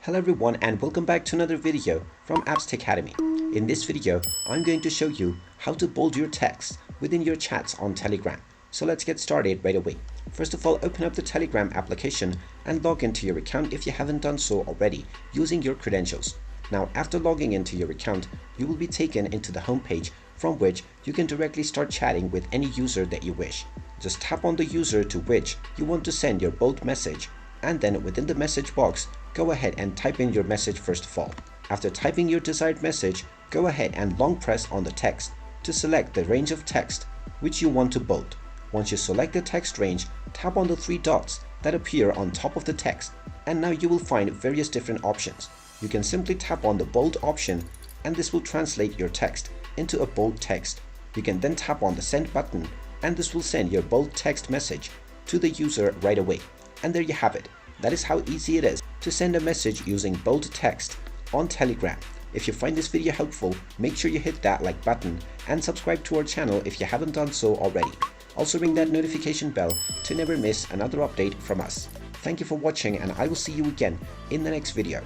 Hello everyone and welcome back to another video from Apps Academy. In this video, I'm going to show you how to bold your text within your chats on Telegram. So let's get started right away. First of all, open up the Telegram application and log into your account if you haven't done so already using your credentials. Now, after logging into your account, you will be taken into the home page from which you can directly start chatting with any user that you wish. Just tap on the user to which you want to send your bold message, and then within the message box, go ahead and type in your message first of all. After typing your desired message, go ahead and long press on the text to select the range of text which you want to bold. Once you select the text range, tap on the three dots that appear on top of the text, and now you will find various different options. You can simply tap on the bold option and this will translate your text into a bold text. You can then tap on the send button and this will send your bold text message to the user right away. And there you have it. That is how easy it is to send a message using bold text on Telegram. If you find this video helpful, make sure you hit that like button and subscribe to our channel if you haven't done so already. Also ring that notification bell to never miss another update from us. Thank you for watching and I will see you again in the next video.